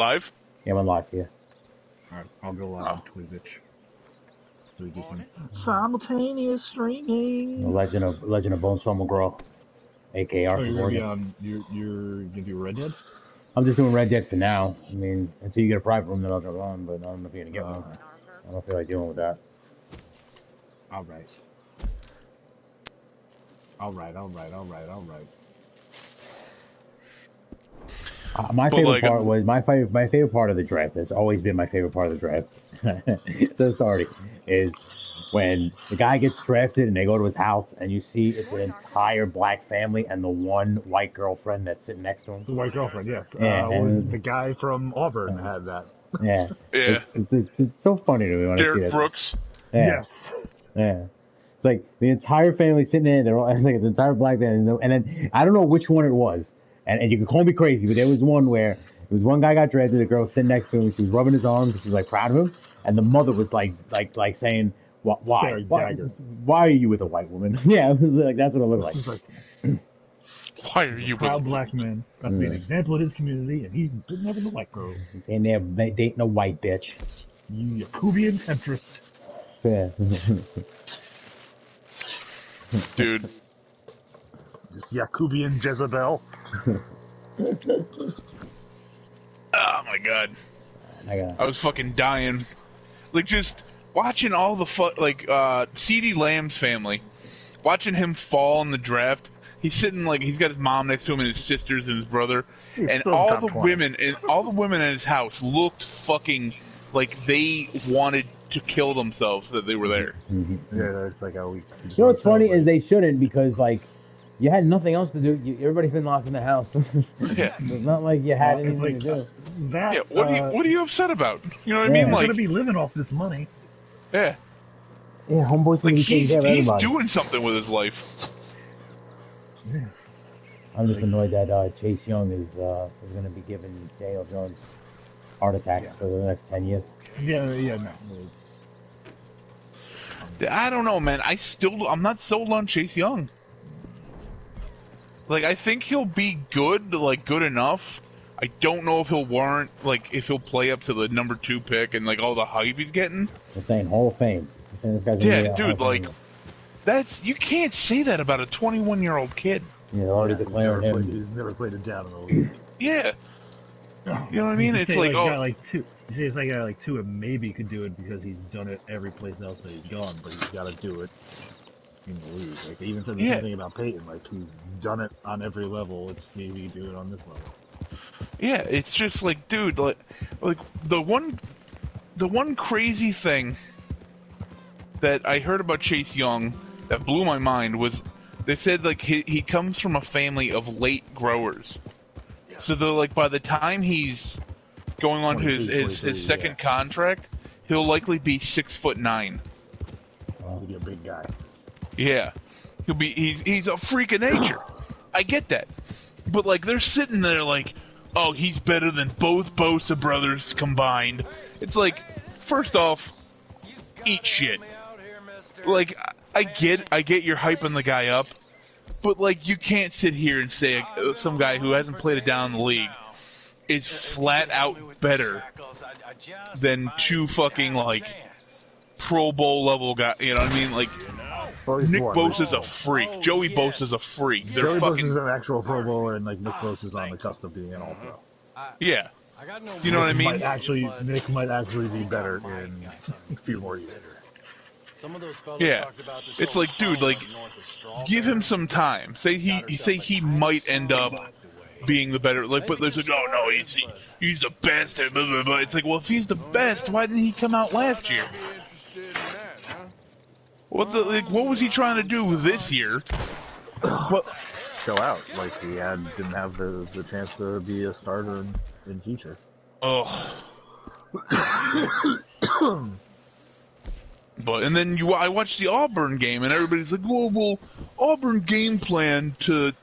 Live? Yeah, I'm live here. Alright, I'll go on Twitch. So we can simultaneous streaming. The Legend of Bones from Mcgraw, aka Oh, Arthur you're Morgan. gonna do Red Dead? I'm just doing Red Dead for now. I mean, until you get a private room, then I'll jump on. But I don't know if you're gonna get one. I don't feel like dealing with that. Alright. My favorite part was my favorite part of the draft. It's always been my favorite part of the draft. So sorry, is when the guy gets drafted and they go to his house and you see it's an entire black family and the one white girlfriend that's sitting next to him. The white girlfriend, yes. Yeah, the guy from Auburn had that. Yeah. Yeah. It's so funny to me when I see it. Derek Brooks. Yeah. Yes. Yeah. It's like the entire family sitting there. They're all, it's like the entire black family. And then I don't know which one it was. And you can call me crazy, but there was one where it was one guy got drafted. The girl sitting next to him. She was rubbing his arm because she was like proud of him. And the mother was like saying, "Why? Why are you with a white woman?" Yeah, it was like that's what it looked like. Why are you proud black man? Got to be an example of his community, and he's been having a white girl. He's in there dating a white bitch. You Yakubian centrist. Yeah. Dude. This Yakubian Jezebel. Oh my god. I was fucking dying. Like, just watching all the CeeDee Lamb's family. Watching him fall in the draft. He's sitting, like, he's got his mom next to him and his sisters and his brother. And all the women in his house looked fucking like they wanted to kill themselves that they were there. Mm-hmm. Yeah, it's like how we... You know what's funny is they shouldn't, because, like, you had nothing else to do. Everybody's been locked in the house. Yeah. It's not like you had anything to do. Yeah, what are you upset about? You know what I mean? Like, Like, gonna be living off this money. Yeah. Yeah, homeboy's like gonna be taking care of everybody. He's doing something with his life. Yeah. I'm just annoyed that Chase Young is going to be giving Daniel Jones heart attacks for the next 10 years. Yeah, no. I don't know, man. I'm not sold on Chase Young. Like, I think he'll be good, like, good enough. I don't know if he'll warrant, like, if he'll play up to the number 2 pick and, like, all the hype he's getting. They're saying Hall of Fame. Yeah, dude, like, you can't say that about a 21-year-old kid. Yeah, they're already declaring him. He's never played it down in the league. Yeah. You know what I mean? It's like, you say it's like a guy like Tua maybe could do it because he's done it every place else that he's gone, but he's got to do it in the league. Like, they even said the same thing about Peyton. Like, he's done it on every level. It's maybe do it on this level. Yeah, it's just like, dude, like the one crazy thing that I heard about Chase Young that blew my mind was they said, like, he comes from a family of late growers. So they're like, by the time he's going on his second contract, he'll likely be 6'9". He'll be a big guy. Yeah, he's a freak of nature. I get that, but like they're sitting there like, oh, he's better than both Bosa brothers combined. It's like, first off, eat shit. Like, I get you're hyping the guy up, but like you can't sit here and say some guy who hasn't played it down in the league is flat out better than 2 fucking like Pro Bowl level guys. You know what I mean? Like, Nick Bosa's a freak. Joey Bosa's a freak. Joey Bosa's an actual Pro Bowler, and like Nick Bosa's on the cusp of being an All-Pro. Yeah. You know what I mean? Nick might actually be better in a few more years. Yeah, it's like, dude, like, give him some time. Say he might end up being the better. Like, but there's like, oh no, he's the best. Blah, blah, blah. It's like, well, if he's the best, why didn't he come out last year? What was he trying to do this year? Well, show out. Like, he didn't have the chance to be a starter in future. Oh. But and then I watched the Auburn game, and everybody's like, well, Auburn game plan to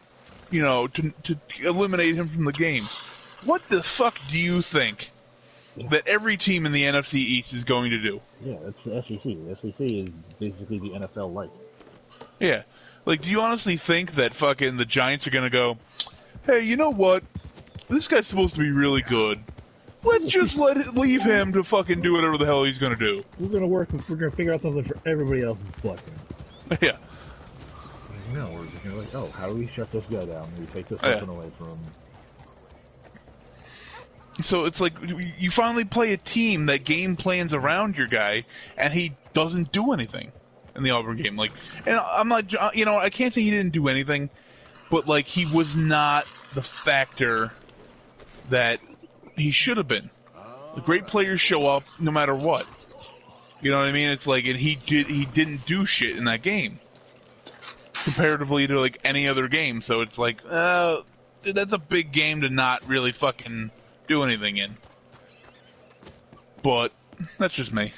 eliminate him from the game. What the fuck do you think that every team in the NFC East is going to do? Yeah, it's the SEC. The SEC is basically the NFL light. Yeah. Like, do you honestly think that fucking the Giants are going to go, hey, you know what? This guy's supposed to be really good. Let's just leave him to fucking do whatever the hell he's gonna do. We're gonna figure out something for everybody else but him. Yeah. No, we're just gonna oh, how do we shut this guy down? We take this weapon away from him. So it's like, you finally play a team that game plans around your guy, and he doesn't do anything in the Auburn game. Like, and I'm not, I can't say he didn't do anything, but like, he was not the factor that he should have been. The great players show up no matter what. You know what I mean? It's like, and he didn't do shit in that game, comparatively to like any other game. So it's like, dude, that's a big game to not really fucking do anything in. But that's just me.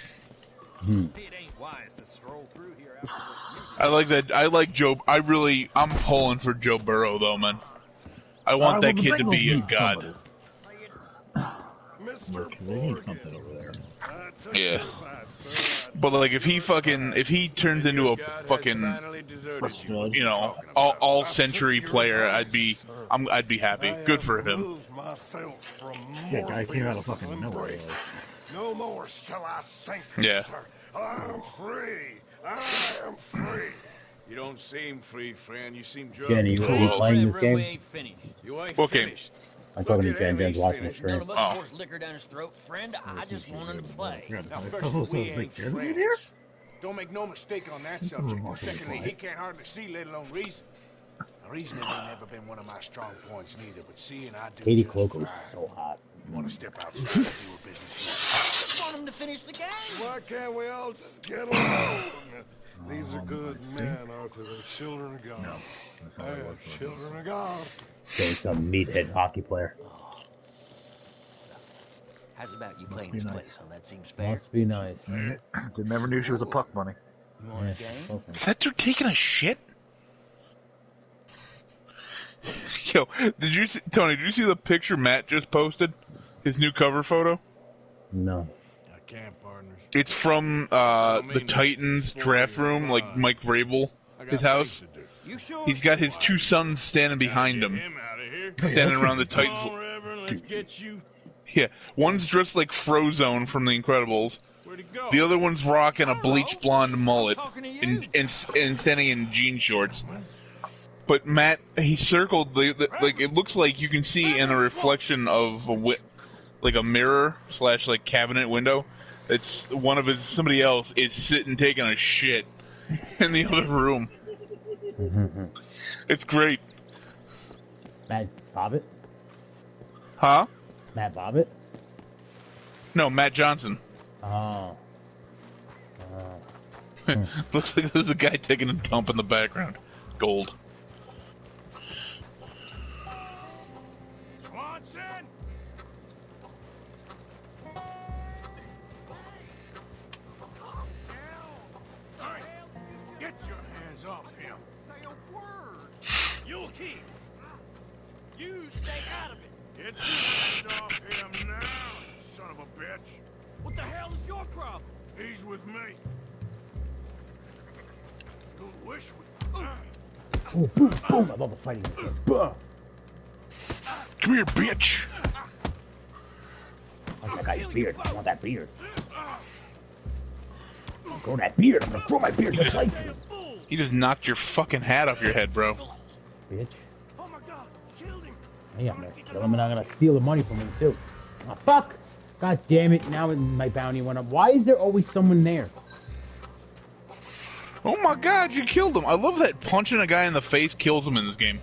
I like that. I like Joe. I'm pulling for Joe Burrow though, man. I want that kid to be a god. Yeah. But like, if he turns into a fucking, all century player, I'd be happy. Good for him. Yeah, guy came out of fucking nowhere. No more shall I sink. Yeah. I'm free. I am free. You don't seem free, friend. You seem drunk. Jenny, are you playing this game? You ain't What game? finished. I'm talking to Jen. Jen's watching the stream. None of us forced liquor down his throat, friend. I just wanted to play. Now, firstly, we ain't friends. Don't make no mistake on that subject. And secondly, he can't hardly see, let alone reason. Now, reasoning ain't never been one of my strong points neither, but seeing I do Katie just Cloco's fine. so hot. You want to step outside and do a business here? I just want him to finish the game. Why can't we all just get along? These are good men, Arthur. They're children of God. They're children of God. Okay, some meathead hockey player. How's about you playing this place? So that seems fair. Must be nice. Never knew she was a puck bunny. You want a game? Okay. Is that dude taking a shit? Yo, Tony, did you see the picture Matt just posted? His new cover photo? No. I can't, partners. It's from the Titans draft room, like Mike Vrabel, his house. You sure? He's got his two sons standing behind him, standing around the Titans. Let's get you. Yeah, one's dressed like Frozone from The Incredibles. Where'd he go? The other one's rocking a bleach blonde mullet talking to you. and standing in jean shorts. But Matt, he circled like, it looks like you can see in a reflection of a mirror / like cabinet window. It's somebody else is sitting taking a shit in the other room. It's great. Matt Bobbitt? Huh? Matt Bobbitt? No, Matt Johnson. Oh. Looks like there's a guy taking a dump in the background. Gold. Swanson! Hey, get your hands off him. Say a word. You'll keep. You stay out of it. Get your hands off him now, you son of a bitch. What the hell is your problem? He's with me. You wish we... Oh, boom, boom. I love the fighting. Come Come here, bitch. I want that guy's beard. I want that beard. Grow that beard. I'm gonna grow my beard just like you. He just knocked your fucking hat off your head, bro. Bitch. Oh my god, killed him. Hey, I'm gonna kill him and I'm gonna steal the money from him too. Oh, fuck! God damn it, now my bounty went up. Why is there always someone there? Oh my god, you killed him. I love that punching a guy in the face kills him in this game.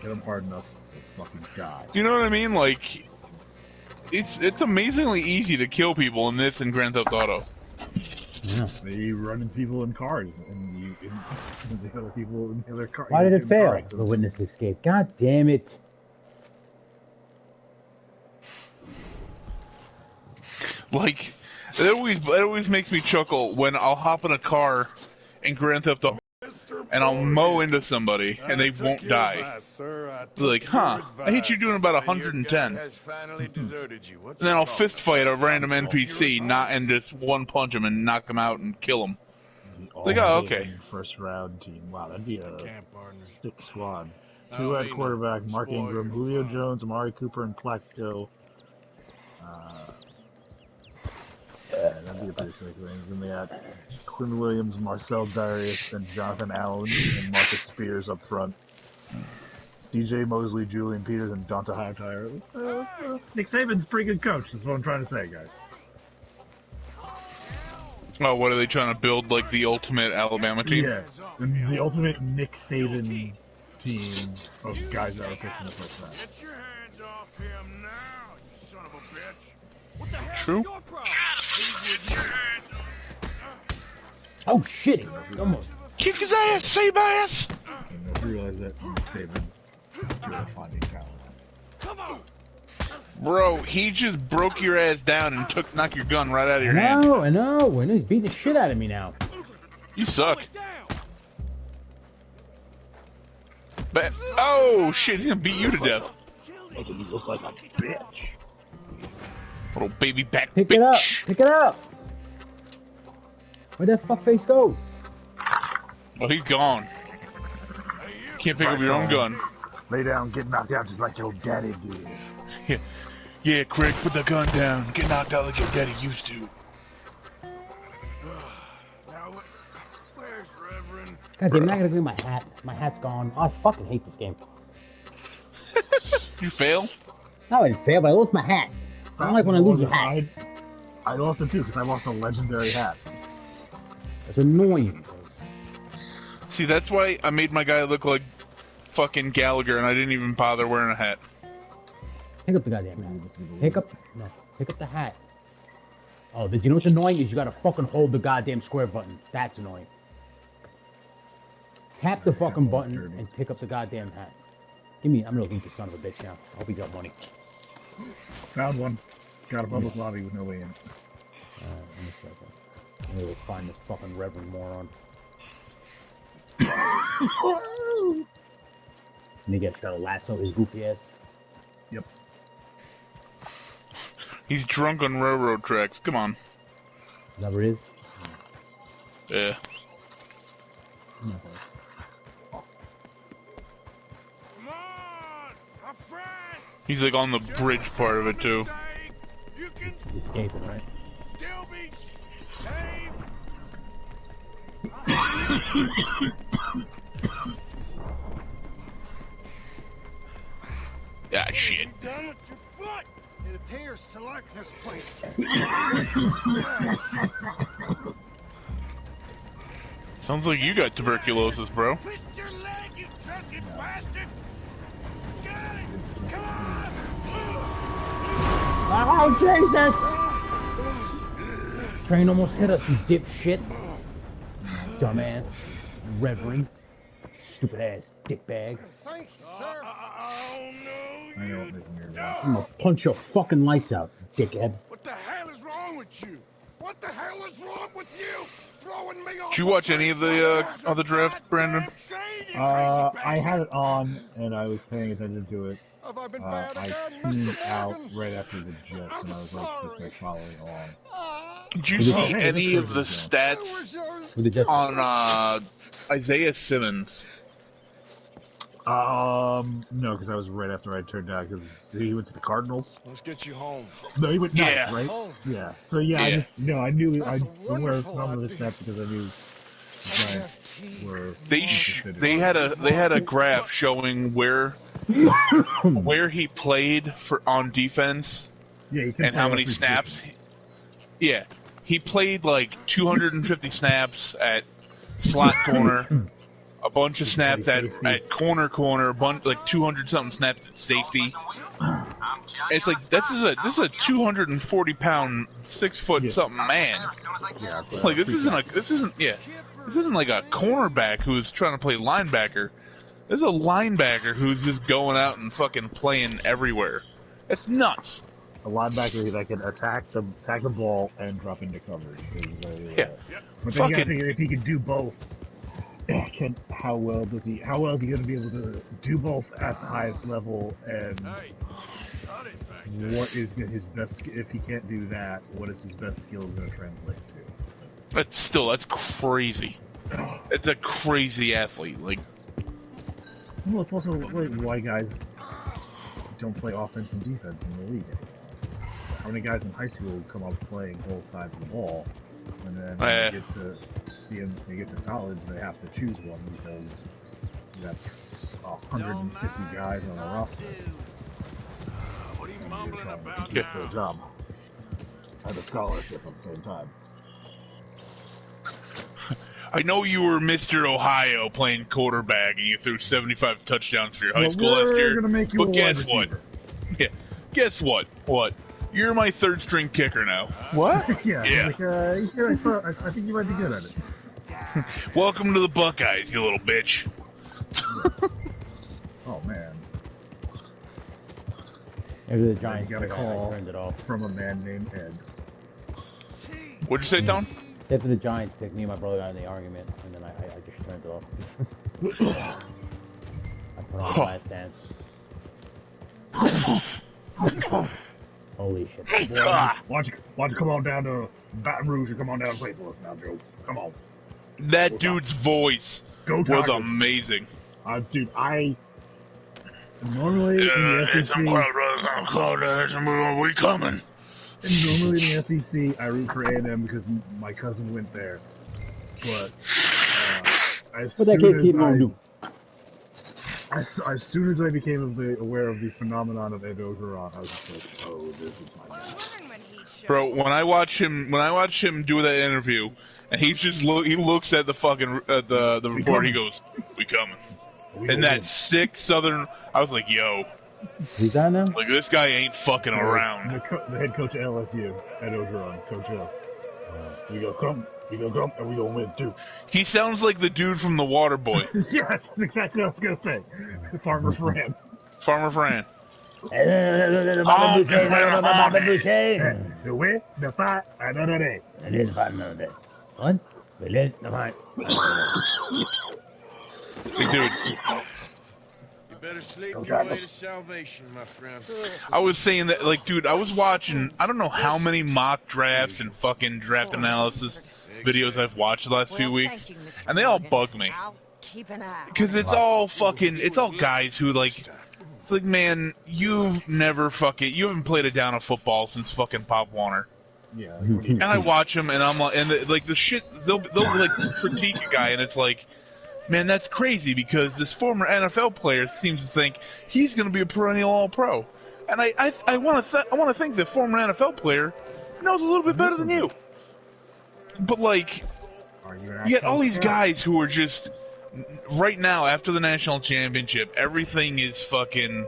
Get him hard enough to fucking die. You know what I mean? Like, it's amazingly easy to kill people in this and Grand Theft Auto. Yeah. They run into people in cars, and the other people in the other cars. Why did it fail? The witness escaped. God damn it. Like, it always makes me chuckle when I'll hop in a car in Grand Theft Auto and I'll mow into somebody and they won't die. They're like, huh, I hit you doing about 110. Has finally deserted you. And then I'll fist fight a random NPC, and just one punch him and knock him out and kill him. Like, oh, okay. First round team. Wow, that'd be a Camp partners. sick squad. Two at quarterback, Mark Ingram, Julio Jones, Amari Cooper, and Plaxico. Yeah, that'd be a pretty sick range. Then they got Quinn Williams, Marcel Darius, and Jonathan Allen, and Marcus Spears up front. DJ Mosley, Julian Peters, and Donta Hightower. Nick Saban's a pretty good coach. That's what I'm trying to say, guys. Oh, what are they trying to build? Like the ultimate Alabama team? Yeah, the ultimate Nick Saban team of guys that are picking up like that. Get your hands off him now, you son of a bitch. What the hell True. is your problem? He's with your hands up. Oh shit! Almost. Kick his ass, Seabass! I realize that Nick Saban is finding talent. Come on. Bro, he just broke your ass down and knocked your gun right out of your hand. I know. He's beating the shit out of me now. You suck. But oh shit, he's gonna beat you to death. Making you look like a bitch. Little baby back Pick bitch. it up. Pick it up. Where'd that fuckface go? Oh, he's gone. Can't pick up your own gun. Lay down, get knocked out just like your daddy did. Yeah, Craig, put the gun down. Get knocked out like your daddy used to. Now, where's Reverend? God damn, I gotta clean my hat. My hat's gone. Oh, I fucking hate this game. You fail? No, I didn't fail, but I lost my hat. I don't like when I lose a hat. I lost it too because I lost a legendary hat. It's annoying. See, that's why I made my guy look like fucking Gallagher and I didn't even bother wearing a hat. Pick up the goddamn hat. Pick up the hat. Oh, you know what's annoying is you gotta fucking hold the goddamn square button. That's annoying. Tap the fucking button and pick up the goddamn hat. I'm gonna eat this son of a bitch now. I hope he's got money. Found one. Got a public lobby with no way in. Let me see. I'm gonna go find this fucking Reverend moron. Nigga's got a lasso, his goofy ass. Yep. He's drunk on railroad tracks. Come on. Is that what it is? Yeah. Come on, a friend. He's like on the bridge part of it too. You can He's escaping, right? still be saved. Ah, shit. You done with your foot? It appears to like this place. Sounds like you got tuberculosis, bro. Twist your leg, you drunken bastard. Got it. Come on. Oh, Jesus! Train almost hit us, you dipshit. Dumbass. Reverend. Stupid ass dickbag. Thank you, sir. Oh, no, I know you what making your I'm gonna punch your fucking lights out, dickhead. What the hell is wrong with you? What the hell is wrong with you? Throwing me off. Did you watch any of the other draft, Brandon? I had it on and I was paying attention to it. Have I been bad I again, tuned Mr. out Morgan? right after the Jets and I was like, just following along. Did you see Hey, any that's of the pretty stats With the Jets. on Isaiah Simmons? No, because I was right after I turned out because he went to the Cardinals. Let's get you home. No, he went nuts, Yeah. right? Home. Yeah. So yeah, Yeah. I knew That's a I aware of wonderful some of the idea. stats because I knew the Giants were. They had a graph showing where he played on defense Yeah, he and how many snaps. Yeah, he played like 250 snaps at slot corner, a bunch of snaps at corner, a bunch like 200 something snaps at safety. It's like this is a 240 pound, 6 foot something man. Yeah, Like this isn't like a cornerback who's trying to play linebacker. This is a linebacker who's just going out and fucking playing everywhere. It's nuts. a linebacker that can attack the ball and drop into coverage. Yeah. But then you gotta figure if he can do both, how well is he going to be able to do both at the highest level, and what is his best, if he can't do that, what is his best skill going to translate to? That's crazy. It's a crazy athlete. Like, Well, it's also why guys don't play offense and defense in the league anymore. How many guys in high school come up playing both sides of the ball, and then when they get to college, they have to choose one because you got 150 guys on the roster. What are you mumbling about Get now? a job and a scholarship at the same time. I know you were Mr. Ohio playing quarterback and you threw 75 touchdowns for your high school last year. Gonna make you but a guess wide what? receiver. Yeah. Guess what? What? You're my third string kicker now. What? Yeah. Yeah. Like, I think you might be good at it. Welcome to the Buckeyes, you little bitch. Oh man. After the Giants got a call I turned it off. from a man named Ed. What'd you say, Tom? After the Giants picked, me and my brother got in the argument, and then I just turned it off. I put on the last dance. Holy shit. Boy, why don't you come on down to Baton Rouge and come on down and play for us now, Joe? Come on. That dude's voice was amazing. Dude, normally in the SEC, we coming. normally in the SEC, I root for A&M because my cousin went there. But as soon as I became aware of the phenomenon of Ed Ogeron, I was just like, oh, this is my guy. Bro, when I watch him do that interview, and he looks at the fucking the report, he goes, "We coming." And that sick Southern, I was like, "Yo, who's that now? like this guy ain't fucking around." The head coach of LSU, Ed Ogeron, Coach O. We gonna come, and we gonna win too. He sounds like the dude from The Water Boy. Yes, that's exactly what I was gonna say. Farmer Fran. Farmer Fran. The win, the fight, another day. What? We live the fight. Big dude. You better sleep your way to salvation, my friend. I was saying that, like, dude, I was watching, I don't know how many mock drafts and fucking draft analysis videos I've watched the last few weeks, and they all bug me. Because it's all guys who, like, it's like, man, you haven't played a down of football since fucking Pop Warner. Yeah. And I watch them, and I'm like, and the shit, they'll like critique a guy, and it's like, man, that's crazy because this former NFL player seems to think he's going to be a perennial All-Pro, and I want to think the former NFL player knows a little bit better than you. But like, you get all these guys who are just right now after the national championship, everything is fucking.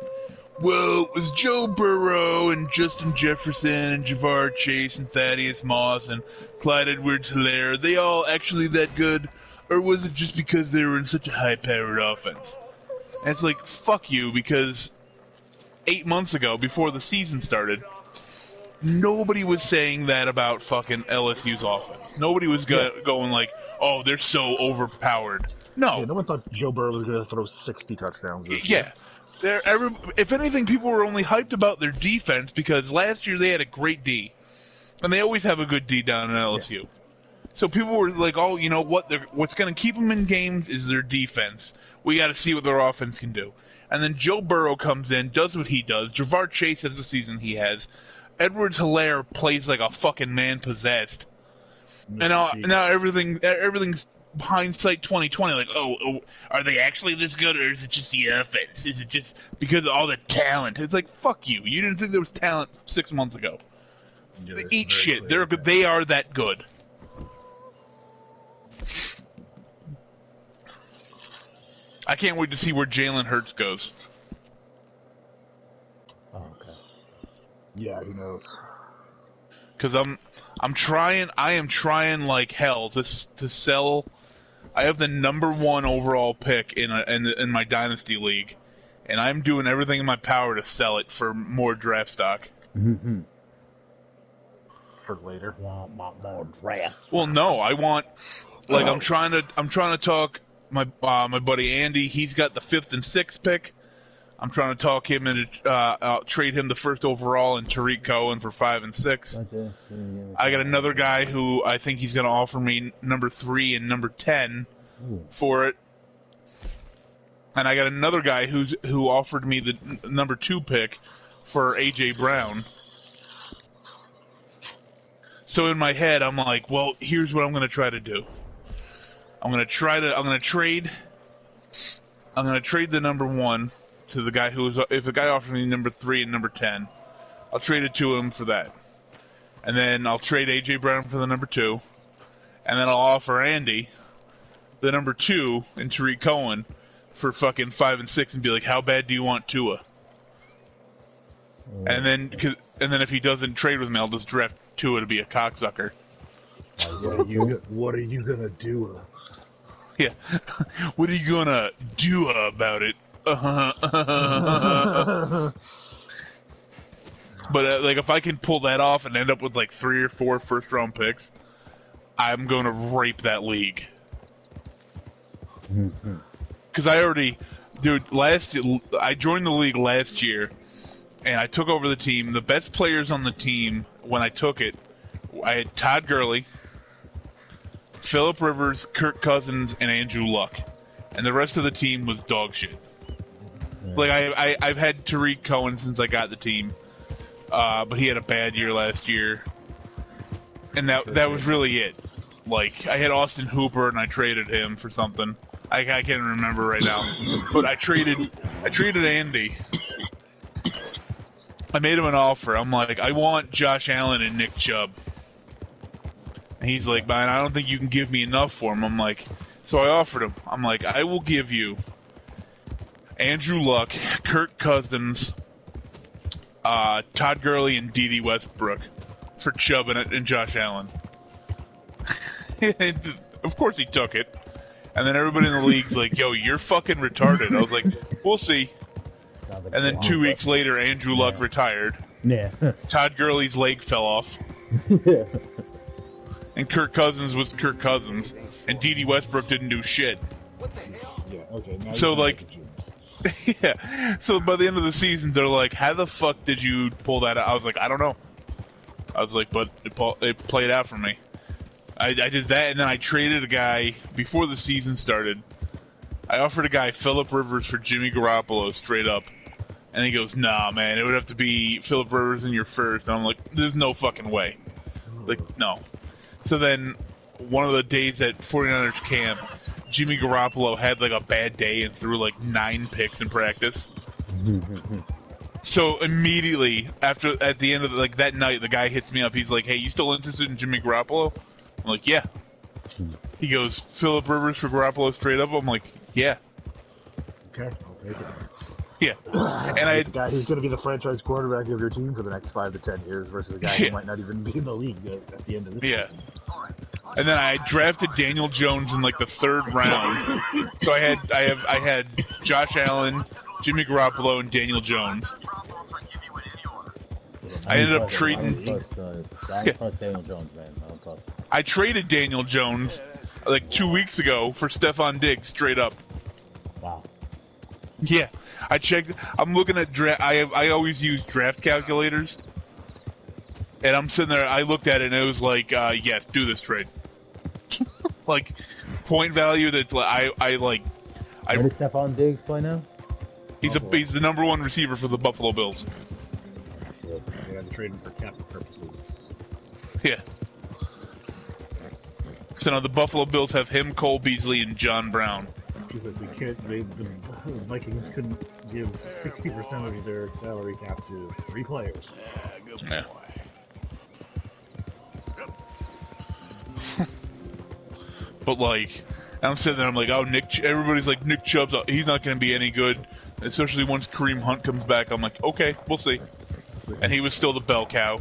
Well, it was Joe Burrow and Justin Jefferson and Ja'Marr Chase and Thaddeus Moss and Clyde Edwards-Helaire. They all actually that good? Or was it just because they were in such a high-powered offense? And it's like, fuck you, because 8 months ago, before the season started, nobody was saying that about fucking LSU's offense. Nobody was going like, oh, they're so overpowered. No. Yeah, no one thought Joe Burrow was going to throw 60 touchdowns. Yeah. If anything, people were only hyped about their defense because last year they had a great D. And they always have a good D down in LSU. Yeah. So people were like, oh, you know what? What's going to keep them in games is their defense. We got to see what their offense can do. And then Joe Burrow comes in, does what he does. Ja'Marr Chase has the season he has. Edwards-Helaire plays like a fucking man possessed. And now everything's hindsight 2020. Like, oh, are they actually this good, or is it just the offense? Is it just because of all the talent? It's like, fuck you. You didn't think there was talent 6 months ago. Yeah, eat shit. They are that good. I can't wait to see where Jalen Hurts goes. Oh, okay. Yeah, who knows? Because I am trying like hell to sell. I have the #1 overall pick in my Dynasty league, and I'm doing everything in my power to sell it for more draft stock. Mm-hmm. For later. More drafts. Well, no, I want. Like I'm trying to talk my buddy Andy. He's got the 5th and 6th pick. I'm trying to talk him into trade him the 1st overall and Tariq Cohen for 5 and 6. I got another guy who I think he's going to offer me #3 and #10 for it. And I got another guy who offered me the number 2 pick for A.J. Brown. So in my head, I'm like, well, here's what I'm going to try to do. I'm going to trade the number 1 to the guy if the guy offers me number 3 and number 10, I'll trade it to him for that. And then I'll trade A.J. Brown for the number 2. And then I'll offer Andy the number 2 and Tariq Cohen for fucking 5 and 6 and be like, how bad do you want Tua? And then if he doesn't trade with me, I'll just draft Tua to be a cocksucker. What are you gonna do? Yeah. What are you gonna do about it? But like, if I can pull that off and end up with like 3 or 4 first-round picks, I'm going to rape that league. Because I joined the league last year, and I took over the team. The best players on the team when I took it, I had Todd Gurley, Phillip Rivers, Kirk Cousins, and Andrew Luck, and the rest of the team was dog shit. Like I've had Tariq Cohen since I got the team, but he had a bad year last year, and that was really it. Like I had Austin Hooper, and I traded him for something. I can't remember right now, but I traded Andy. I made him an offer. I'm like, I want Josh Allen and Nick Chubb. And he's like, man, I don't think you can give me enough for him. I'm like, so I offered him. I'm like, I will give you Andrew Luck, Kirk Cousins, Todd Gurley, and D.D. Westbrook for Chubb and Josh Allen. Of course he took it. And then everybody in the league's like, yo, you're fucking retarded. I was like, we'll see. Like and then 2 weeks later, Andrew Luck retired. Yeah. Todd Gurley's leg fell off. And Kirk Cousins was Kirk Cousins. And D.D. Westbrook didn't do shit. Yeah, okay. Now So, like, yeah. So by the end of the season, they're like, how the fuck did you pull that out? I was like, I don't know. I was like, but it played out for me. I did that, and then I traded a guy before the season started. I offered a guy Phillip Rivers for Jimmy Garoppolo straight up. And he goes, nah, man, it would have to be Phillip Rivers in your first. And I'm like, there's no fucking way. Like, no. So then, one of the days at 49ers camp, Jimmy Garoppolo had like a bad day and threw like 9 picks in practice. So immediately, at the end of that night, the guy hits me up. He's like, hey, you still interested in Jimmy Garoppolo? I'm like, yeah. He goes, Phillip Rivers for Garoppolo straight up? I'm like, yeah. Okay, I'll take it. Yeah. And the guy who's going to be the franchise quarterback of your team for the next 5 to 10 years versus a guy who might not even be in the league at the end of this season. And then I drafted Daniel Jones in like the 3rd round. So I had Josh Allen, Jimmy Garoppolo, and Daniel Jones. I ended up trading. Daniel Jones, man. I traded Daniel Jones like 2 weeks ago for Stephon Diggs straight up. Wow. Yeah, I checked. I'm looking at draft. I always use draft calculators, and I'm sitting there. I looked at it and it was like, yes, do this trade. Like point value that I like. Where does Stephon Diggs play now? He's the number 1 receiver for the Buffalo Bills. They had to trade him for cap purposes. Yeah. So now the Buffalo Bills have him, Cole Beasley, and John Brown. Because if the Vikings couldn't give 60% of their salary cap to 3 players. Yeah. But like, I'm sitting there, I'm like, oh, everybody's like, Nick Chubb's, he's not going to be any good, especially once Kareem Hunt comes back. I'm like, okay, we'll see. And he was still the bell cow.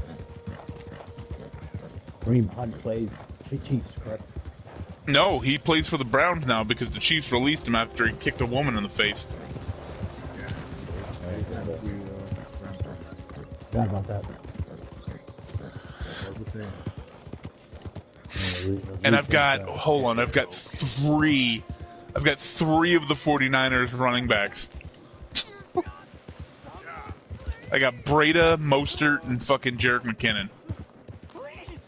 Kareem Hunt plays the Chiefs, correct? No, he plays for the Browns now because the Chiefs released him after he kicked a woman in the face. Forgot about that. And I've got 3 of the 49ers running backs. I got Breda, Mostert, and fucking Jerick McKinnon. Please,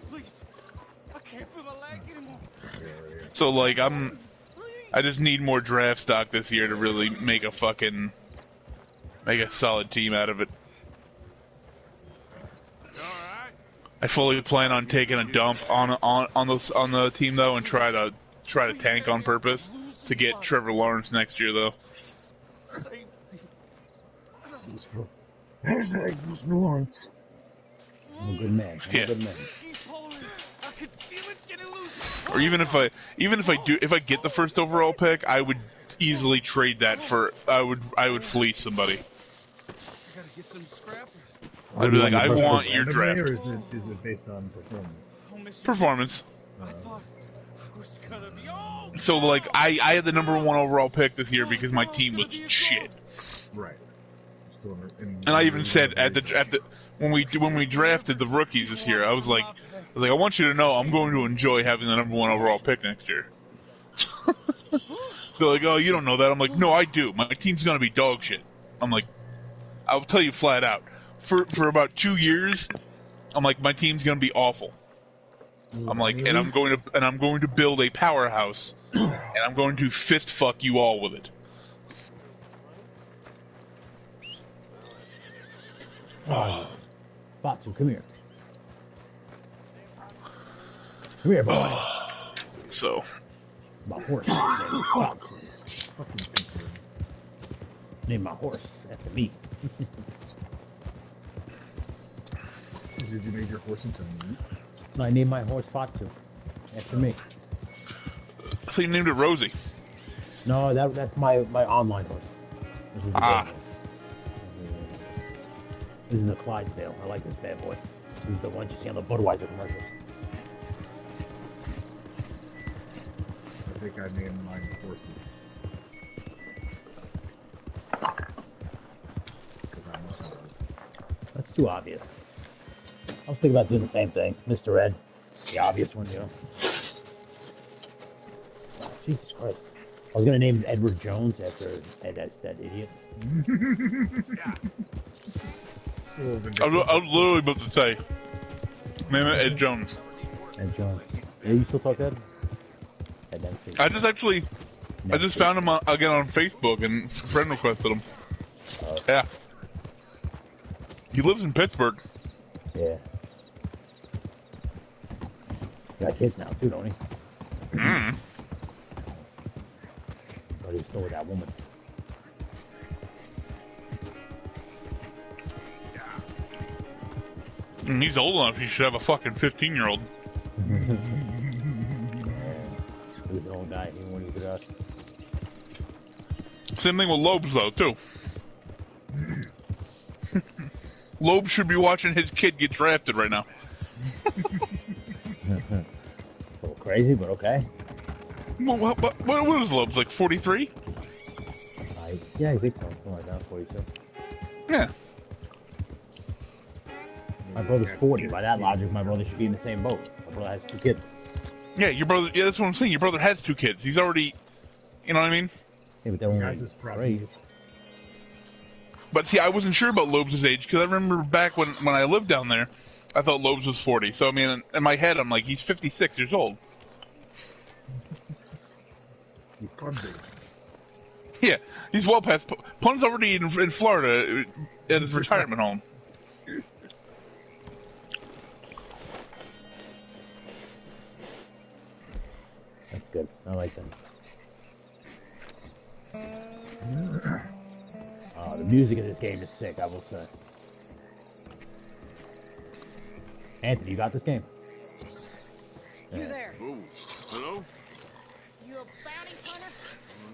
I can't feel my leg anymore. So like I'm I just need more draft stock this year to really make a solid team out of it. I fully plan on taking a dump on the team though, and try to tank on purpose to get Trevor Lawrence next year though. Lawrence. I'm a good man. I'm a good man. Or even if I get the first overall pick, I would easily trade that for I would fleece somebody. I'd be like, I want your draft. Or is it based on performance? Performance. So like I had the #1 overall pick this year because my team was shit. Right. And I even said at the when we drafted the rookies this year, I was like, I want you to know I'm going to enjoy having the #1 overall pick next year. They're like, oh, you don't know that. I'm like, no, I do. My team's gonna be dog shit. I'm like, I'll tell you flat out. For about 2 years, I'm like, my team's gonna be awful. I'm like, and I'm going to build a powerhouse, and I'm going to fist fuck you all with it. Oh, Batu, come here. Come here, boy. So. My horse. Name my horse after me. Did you name your horse into meat? No, I named my horse Fatu after me. So you named it Rosie. No, that's my online horse. This is This is a Clydesdale. I like this bad boy. This is the one you see on the Budweiser commercials. I think I named mine horses. That's too obvious. I was thinking about doing the same thing. Mr. Ed. The obvious one, you know. Jesus Christ. I was going to name Edward Jones after that idiot. I was literally about to say, name it Ed Jones. Ed Jones. Yeah, you still talk to Ed? Ed Dynasty. I just found him again on Facebook and friend requested him. Yeah. He lives in Pittsburgh. Yeah. Got kids now too, don't he? Mm. But he's still with that woman. And he's old enough, he should have a fucking 15-year-old. He was an old guy, even when he was with us. Same thing with Lobes, though, too. Loeb should be watching his kid get drafted right now. A little crazy, but okay. What is Loeb's, like 43? Yeah, I think so. Something like that, 42. Yeah. My brother's 40. By that logic, my brother should be in the same boat. My brother has 2 kids. Yeah, your brother. Yeah, that's what I'm saying. Your brother has 2 kids. He's already, you know what I mean? Yeah, but they're only raised. But see, I wasn't sure about Loeb's age because I remember back when I lived down there, I thought Loeb's was 40. So I mean, in my head, I'm like, he's 56 years old. Yeah, he's well past. Pun's already in Florida at his retirement home. That's good. I like that. The music in this game is sick, I will say. Anthony, you got this game? You there? Ooh, hello? You a bounty hunter?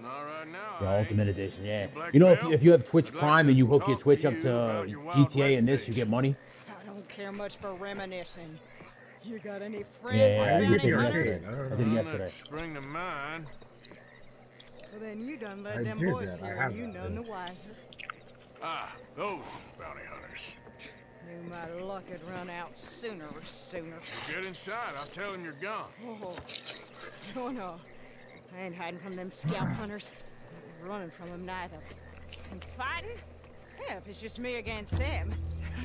Well, not right now. The Ultimate Edition, yeah. You know, if you have Twitch Prime and you hook your Twitch up to GTA and this, you get money? I don't care much for reminiscing. You got any friends Yeah, as I did bounty it hunters? yesterday. I did it yesterday. Spring to mind. Well, then you done let I them did boys that. I here have and you that, none yeah. the wiser. Ah, those bounty hunters. Knew my luck had run out sooner. Get inside. I'll tell them you're gone. Oh, no. I ain't hiding from them scalp hunters. Not running from them neither. And fighting? Yeah, if it's just me against them,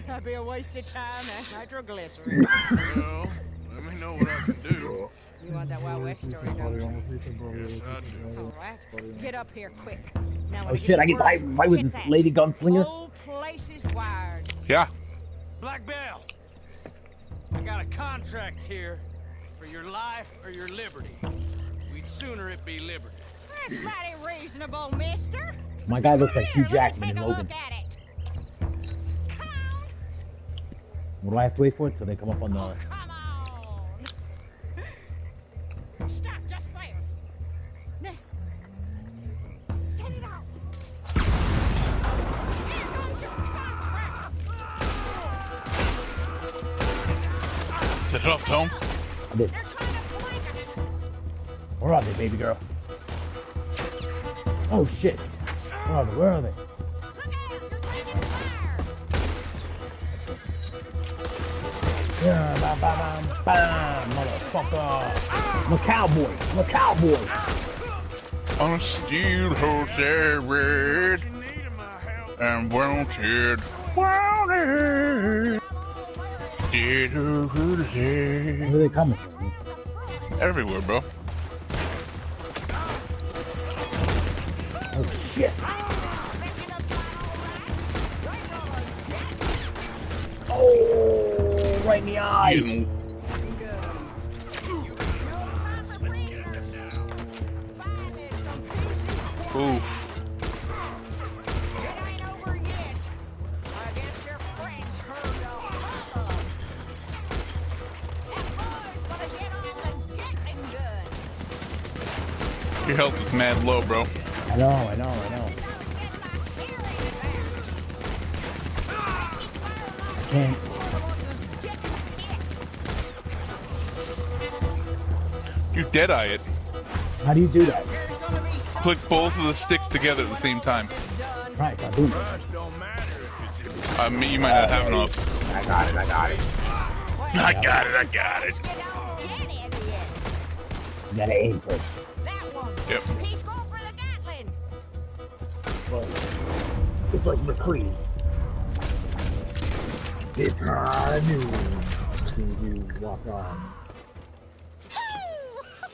that'd be a wasted time and nitroglycerin. Well, let me me know what I can do. You want that Wild West story, don't you? Yes, I do. All right. Get up here, quick. Now, Oh shit, I can fight with this lady gunslinger? Whole place is wired. Yeah. Black Bell, I got a contract here for your life or your liberty. We'd sooner it be liberty. That's mighty reasonable, mister. My guy looks like Hugh Here, let me Jackman in take a Logan. look at it. Come on. What do I have to wait for? Till they come up on the... Come on. Stop just there. Now, set it off. Here goes your contract. Set it up, Tom. I did. They're trying to flank us. Where are they, baby girl? Oh shit. Where are they? Where are they? Look out, they're taking fire. Yeah, bam, bam, bam, motherfucker. I'm a cowboy. I'm a cowboy. On a steel horse there red You need in my help. and wanted. Wanted. Did Where are they coming from? everywhere, bro. Oh shit. Oh, right in the eye. Getting ooh. It ain't over yet. I guess your friends heard the hubbub. That boy's gonna get on the Gatling gun. Your health is mad low, bro. I know. Get my hearing back. Can't. You deadeye it. How do you do that? There's gonna be some Click both of the sticks together at the same time. this done. Right, I do. Price don't matter if it's in I mean, you might not have enough. I got it. I got it. I got it. You don't get idiots. You gotta aim first. That one. Yep. He's going for the Gatling. It's like McCree. It's high noon. As soon as you walk on, Woo!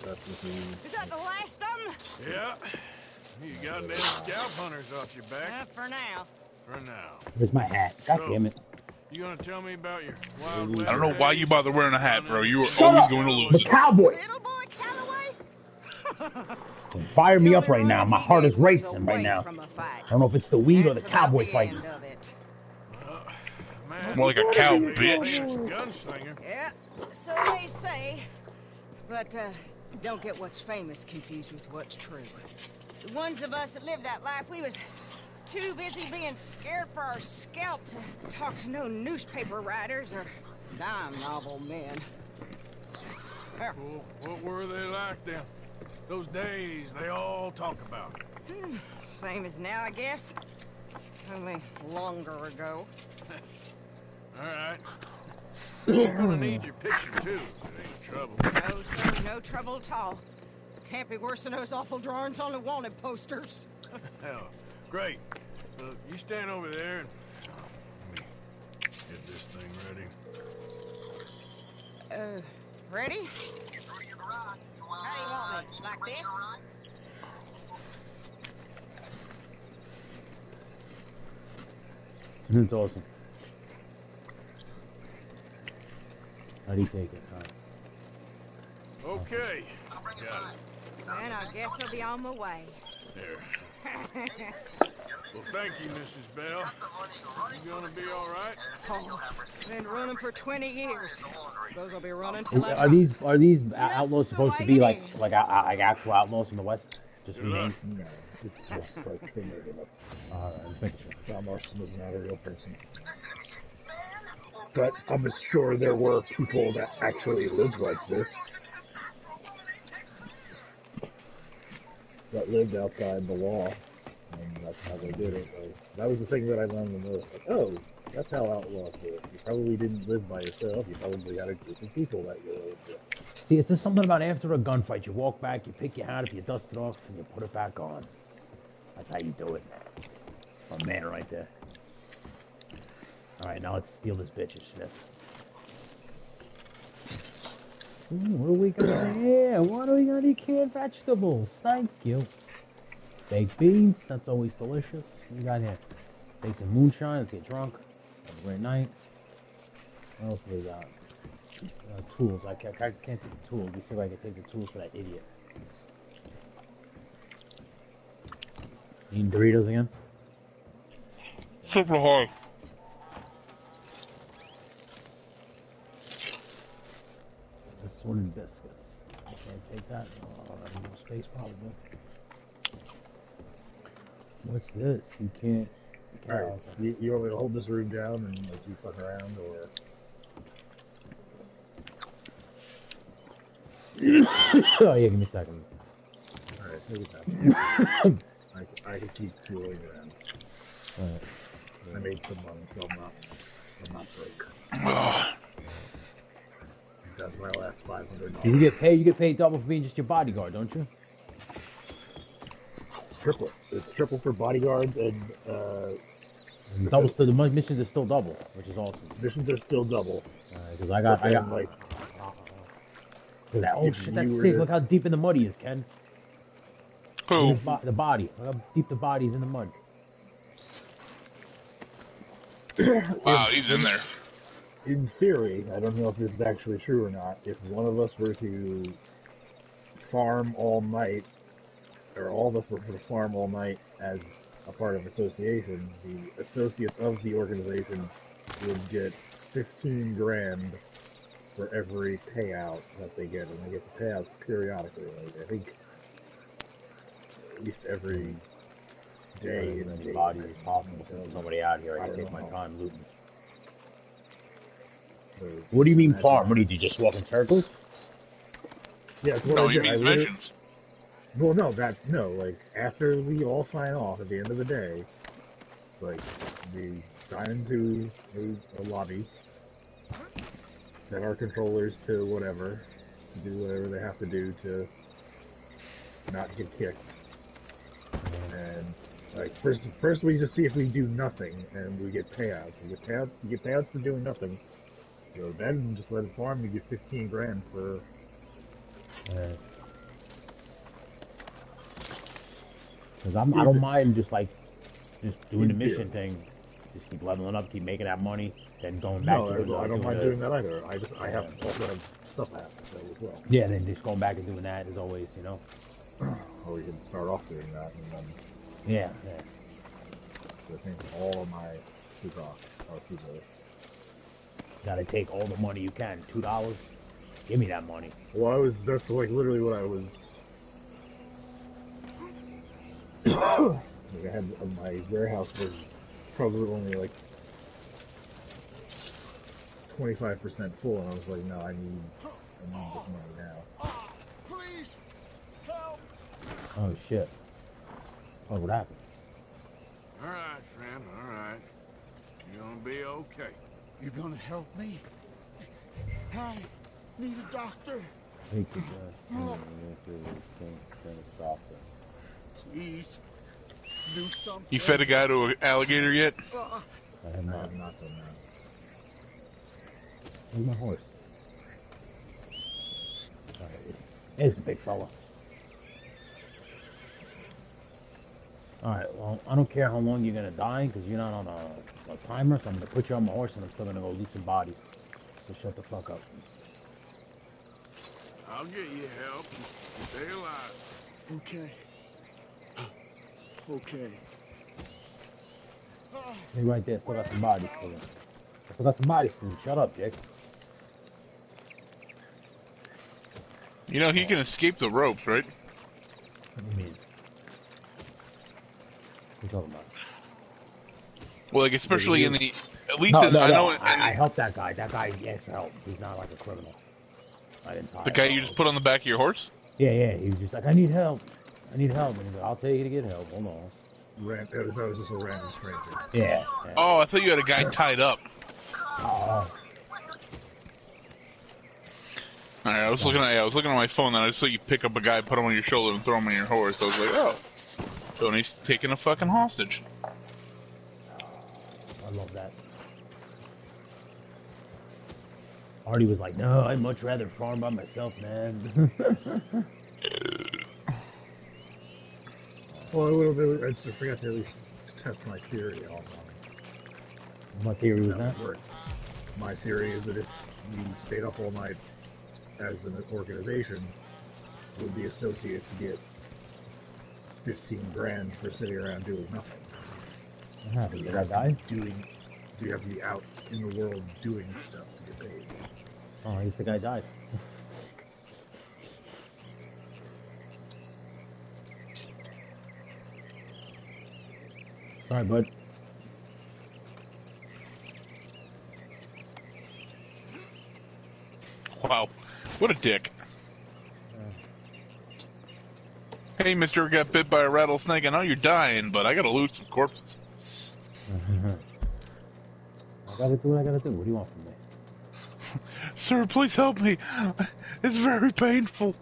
that's what you... Is that the last of them? Yeah. You got them scalp hunters off your back. For now. For now. Where's my hat? God damn it. You gonna tell me about your Wild West I don't know why you days? bother wearing a hat, bro. You are Shut always up. going to I'm a lose. cowboy. Little boy Calloway? Fire me up right now. My heart is racing right now. From a fight. I don't know if it's the weed or the That's about cowboy the fighting. end of it. Man, More like a cow, you're a bitch. famous gunslinger. Yeah, so they say. But don't get what's famous confused with what's true. The ones of us that lived that life, we was too busy being scared for our scalp to talk to no newspaper writers or dime novel men. Well, what were they like then? Those days they all talk about. Same as now, I guess. Only longer ago. All right. I'm gonna need your picture too, if it ain't trouble. No, sir, no trouble at all. Can't be worse than those awful drawings on the wanted posters. Hell, great. You stand over there and let me get this thing ready. Ready? How do you want me? Like this? It's awesome. How do you take it? All right. Okay. Got it. And I guess they'll be on my way. There. Well, thank you, Mrs. Bell. You gonna be all right? Oh, been running for 20 years. Suppose I'll be running till I Are these outlaws supposed to be like actual outlaws from the West? Just renamed? No, it's just like they made it up. Alright, just making sure. John Marston was not a real person. But I'm sure there were people that actually lived like this. That lived outside the law. And that's how they did it. Like, that was the thing that I learned the most. Like, oh, that's how outlaws do it. You probably didn't live by yourself. You probably had a group of people that you lived with. See, it's just something about after a gunfight, you walk back, you pick your hat up, you dust it off, and you put it back on. That's how you do it. My man right there. Alright, now let's steal this bitch's sniff. What do we got here? What do we got here? Canned vegetables. Thank you. Baked beans. That's always delicious. What we got here? Take some moonshine. Let's get drunk. Have a great night. What else do we got? Tools. I can't take the tools. Let me see if I can take the tools for that idiot. Eating Doritos again? Super hard. Assorted biscuits. I can't take that. I have no space probably. What's this? You can't. Alright, you want me to hold this room down and like you fuck around, or? Oh yeah, give me a second. Alright, take it down. I can keep tooling around. Alright. I made some money, so I'm not broke. That's my last $500. You get paid double for being just your bodyguard, don't you? Triple. It's triple for bodyguards and double. The missions are still double, which is awesome. Missions are still double. Because I got like. Oh shit, that's sick! Look how deep in the mud he is, Ken. Who? The body. Look how deep the body is in the mud. Wow, he's in there. In theory, I don't know if this is actually true or not, if one of us were to farm all night, or all of us were to farm all night as a part of association, the associates of the organization would get 15 grand for every payout that they get, and they get the payouts periodically. Like, I think at least every day in the body is possible. So there's nobody out here. I can take my time looting. What do you mean farm? What do you just walk in circles? Yeah, that's what No, I he did. means missions. Well, no, like, after we all sign off at the end of the day, like, we sign into a lobby, set our controllers to whatever, to do whatever they have to do to not get kicked. And, like, first we just see if we do nothing, and we get payouts. You get payouts for doing nothing. So then just let it farm, you get 15 grand for... Because I don't mind just doing the mission thing. Just keep leveling up, keep making that money, then going back to it. No, I don't mind doing that either. I have also have stuff I have to say as well. Yeah, then just going back and doing that is always, you know. Or we can start off doing that and then... Yeah. So I think all of my super are super. Gotta take all the money you can. $2. Give me that money. Well, that's like literally what I was. Like I had my warehouse was probably only like 25% full, and I was like, no, I need this money now. Please help! Oh shit! Oh, what happened? All right, friend. All right. You're gonna be okay. You're gonna help me? I need a doctor. Please, do something. You fed a guy to an alligator yet? I have not done that. Where's my horse? Alright, there's the big fella. Alright, well, I don't care how long you're gonna die, because you're not on a timer, so I'm gonna put you on my horse and I'm still gonna go loot some bodies. So shut the fuck up. I'll get you help. Just stay alive. Okay. Okay. Hey, right there, still got some bodies still. I still got some bodies still. Shut up, Jake. You know, he can escape the ropes, right? What do you mean? What are you talking about? Well, like, especially in the... At least No, I know... I helped that guy. That guy asked for help. He's not like a criminal. I didn't tie The guy you just put on the back of your horse? Yeah, he was just like, I need help. And he's like, I'll tell you to get help. Hold on. That was just a random stranger. Yeah. Oh, I thought you had a guy tied up. Oh. Alright, I was looking at my phone, and I saw you pick up a guy, put him on your shoulder, and throw him on your horse. I was like, oh, Tony's taking a fucking hostage. I love that. Artie was like, no, I'd much rather farm by myself, man. Well, a little bit. I just forgot to at least test my theory on What theory was that? work. My theory is that if we stayed up all night as an organization, would the associates get 15 grand for sitting around doing nothing? What happened? Did I die? Do you have to be out in the world doing stuff to get paid? Oh, I guess the guy died. Sorry, bud. Wow, what a dick. Hey, mister, got bit by a rattlesnake. I know you're dying, but I gotta loot some corpses. I gotta do what I gotta do. What do you want from me? Sir, please help me. It's very painful.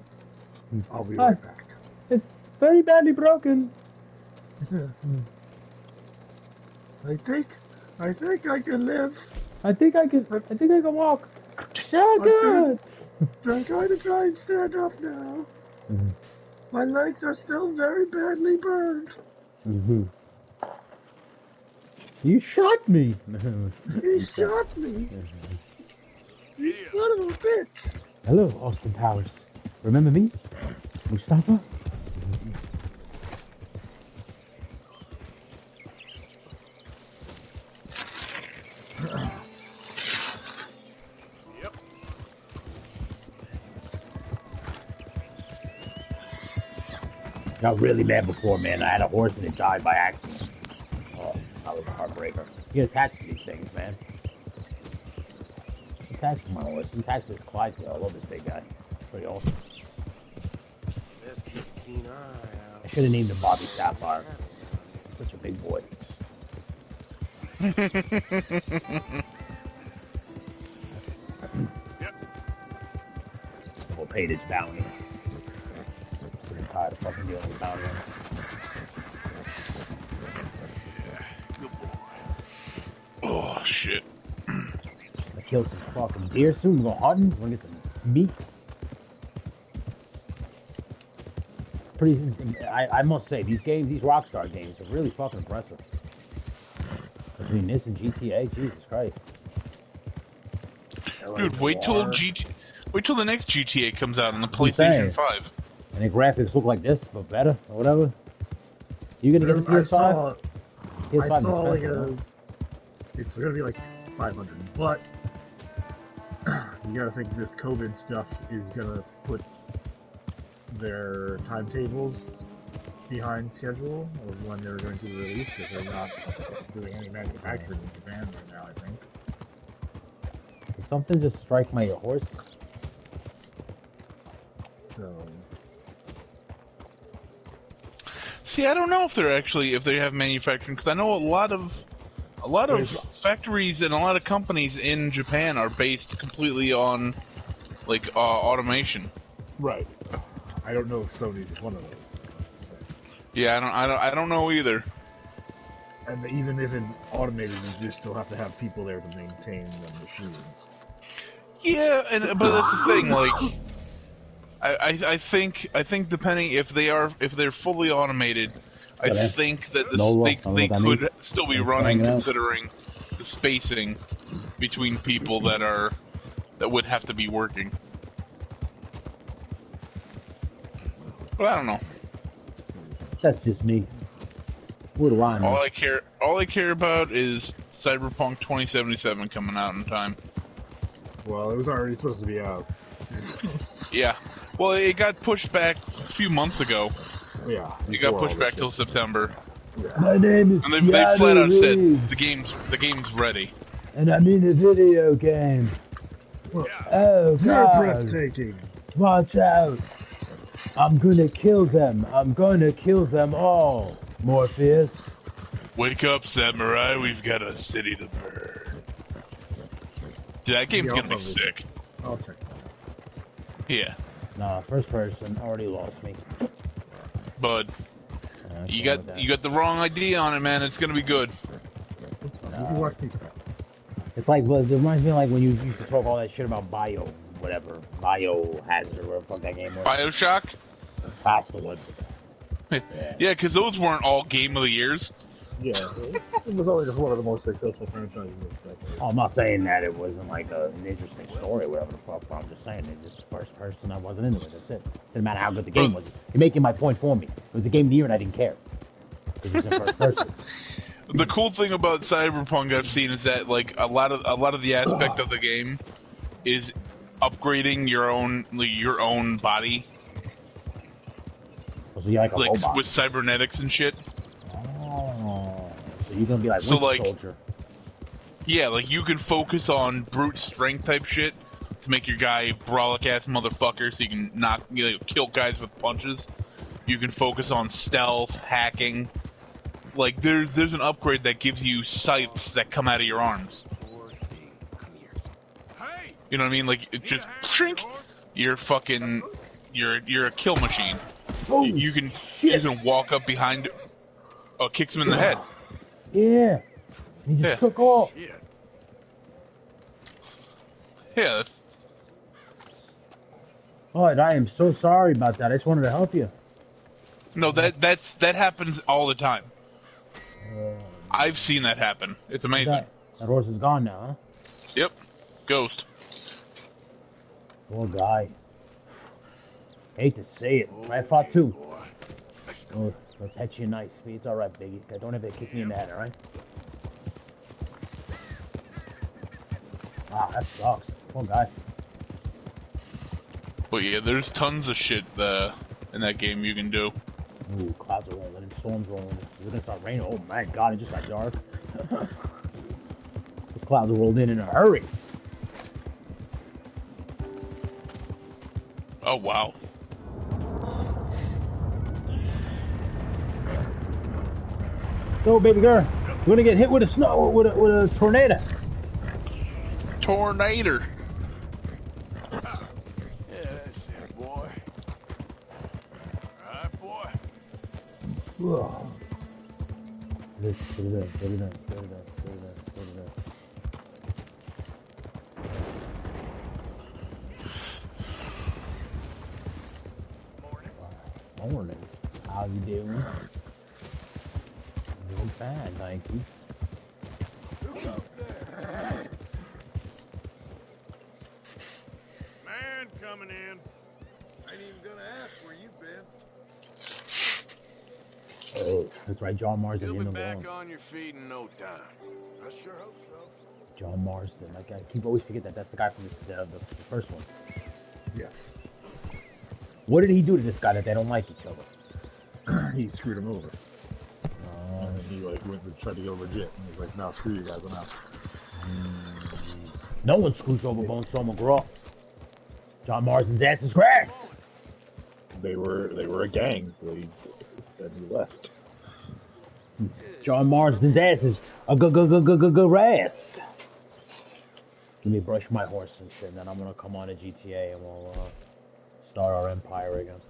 I'll be right back. It's very badly broken. I think I can live. I think I can walk. Yeah, good. I'm going to try and stand up now. My legs are still very badly burned. You shot me. He shot me. You son of a bitch. Hello, Austin Powers. Remember me? Mustafa? Yep. Got really mad before, man. I had a horse and it died by accident. Oh, that was a heartbreaker. You get attached to these things, man. I'm attached to my horse. I'm attached to this Clydesdale. I love this big guy. Pretty awesome. Best keep a keen eye out. I should have named him Bobby Sapphire. He's such a big boy. We'll pay this bounty. I'm sick and tired of fucking dealing with bounty. Good boy. Oh, shit. I'm gonna kill some fucking deer soon. We're going hunting. We're gonna get some meat. Pretty. I must say, these games, these Rockstar games, are really fucking impressive. Between this and GTA, Jesus Christ. Dude, wait till the next GTA comes out on the PlayStation 5. And the graphics look like this, but better, or whatever. You gonna get the PS5? I saw like it's gonna be like 500, but you gotta think this COVID stuff is gonna put their timetables behind schedule of when they're going to be released, because they're not doing any manufacturing in Japan right now, I think. Did something just strike my horse? So See, I don't know if they have manufacturing, because I know a lot of factories and a lot of companies in Japan are based completely on like automation. right. I don't know if Sony is one of those. Yeah, I don't know either. And even if it's automated, you still have to have people there to maintain the machines. Yeah, but that's the thing. Like, I think depending if they're fully automated, I think that they could still be running, considering the spacing between people that would have to be working. But I don't know. That's just me. What do I know? All I care about is Cyberpunk 2077 coming out in time. Well, it was already supposed to be out. Yeah. Well, it got pushed back a few months ago. Yeah. It got pushed back till September. Yeah. My name is And they flat out said the game's ready. and I'm in a video game. Oh You're God! breathtaking. Watch out! I'm gonna kill them. I'm gonna kill them all. Morpheus. Wake up, samurai. We've got a city to burn. Dude, that game's gonna be sick. I'll check that out. Yeah. Nah, first person already lost me. Bud, you got the wrong idea on it, man. It's gonna be good. You can watch me. It's like, well, it reminds me of like when you used to talk all that shit about biohazard, or whatever the fuck that game was. Bioshock? That's the one. Yeah, because those weren't all Game of the Years. Yeah, it was always just one of the most successful franchises of the decade. Oh, I'm not saying that it wasn't like an interesting story or whatever the fuck, but I'm just saying it's just first person. I wasn't into it. That's it. Didn't matter how good the game was. You're making my point for me. It was the game of the year and I didn't care. It was in first person. The cool thing about Cyberpunk I've seen is that like a lot of the aspect of the game is upgrading your own body, So you're like a robot. with cybernetics and shit. Oh, so you're gonna be like Winter Soldier. Yeah, like you can focus on brute strength type shit to make your guy brolic ass motherfucker, so you can kill guys with punches. You can focus on stealth, hacking. Like there's an upgrade that gives you scythes that come out of your arms. You know what I mean? Like it just shrink. You're fucking you're a kill machine. You can walk up behind. Oh, kicks him in the head. Yeah. He just took off. Yeah. Oh, I am so sorry about that. I just wanted to help you. No, that happens all the time. I've seen that happen. It's amazing. That horse is gone now, huh? Yep. Ghost. Poor guy. Hate to say it. I fought too. Oh, I'll pet you nice. It's alright, Biggie. Don't ever kick me in the head, alright? Wow, that sucks. Poor guy. But yeah, there's tons of shit in that game you can do. Ooh, clouds are rolling and storms rolling. It's gonna start raining. Oh my god, it just got dark. The clouds rolled in a hurry. Oh wow. Go, baby girl. We're gonna get hit with a tornado. Tornado. Yeah, that's it, boy. Alright, boy. Whoa. Put it in. Morning. How you doing? Doing fine, thank you. Man coming in. Ain't even gonna ask where you've been. Oh, that's right, John Marsden. You'll be back on your feet in no time. I sure hope so. John Marsden. Like I keep always forget that that's the guy from the first one. Yes. What did he do to this guy that they don't like each other? He screwed him over. And he like went and tried to go legit. And he's like, "No, screw you guys, I'm out." No one screws over Bonesaw Mcgraw. John Marsden's ass is grass. They were a gang. So he left. John Marsden's ass is a grass. Let me brush my horse and shit, and then I'm gonna come on to GTA and we'll start our empire again.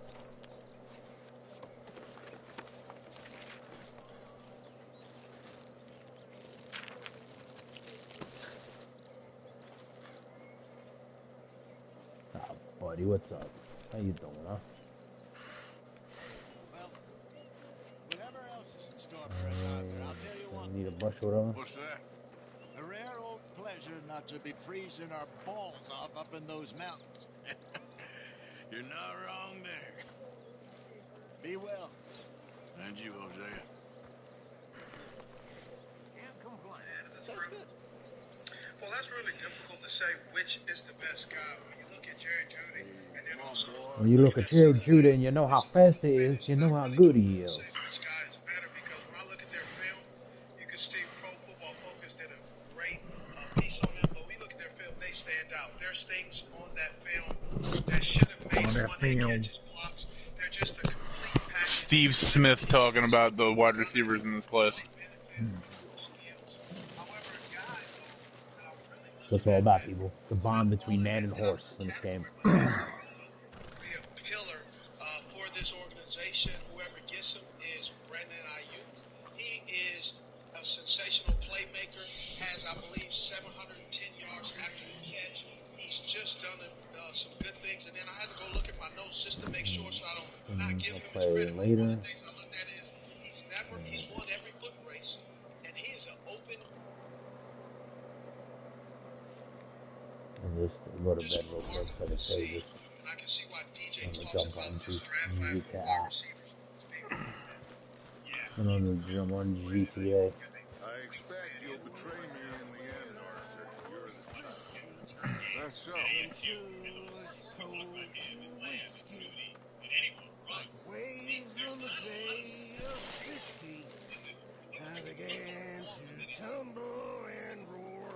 Oh, buddy, what's up? How you doing, huh? Well, whatever else is in store for us out there, I'll tell you one. Need a brush or whatever? What's that? A rare old pleasure not to be freezing our balls off up in those mountains. You're not wrong there. Be well. And you, Hosea. Can't complain. That's good. Well, that's really difficult to say which is the best guy. When you look at Jerry Judy, and then also... When you look at Jerry Judy and you know how fast he is, you know how good he is. Which guy is better, because when I look at their film, you can see Pro Football Focus did a great piece on them, but we look at their film, they stand out. There's things on that film that should have made one-hit catches, blocks. They're just a complete package. Steve Smith talking about the wide receivers in this class. So it's all about, people. The bond between man and horse in this game. Be a pillar for this organization. Whoever gets him is Brandon Ayuk. He is a sensational playmaker. Has, I believe, 700 down some good things, and then I had to go look at my notes just to make sure so I don't not give him his Play credit. One later. of the things I looked at is he's won every foot race, and he is an open. And just go to bed real quick so I can say this. And I can see why DJ I'm gonna talks jump about on this draft class for GTA. wide receivers. I'm gonna jump on GTA. I expect you'll betray me in the end, Arthur. You're the... That's so. Waves on the bay of whiskey, I began to tumble and roar.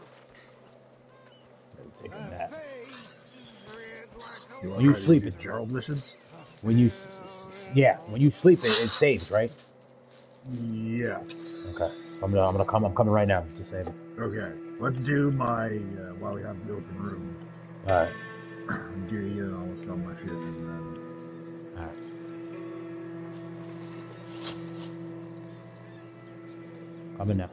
Take a nap. You When you sleep, it Gerald missions? when you sleep, it saves, right? Yeah. Okay. I'm coming right now. Just saying. Okay. Let's do my while we have the open room. All right. Do you and I'll sell my shit and then. All right. Coming now.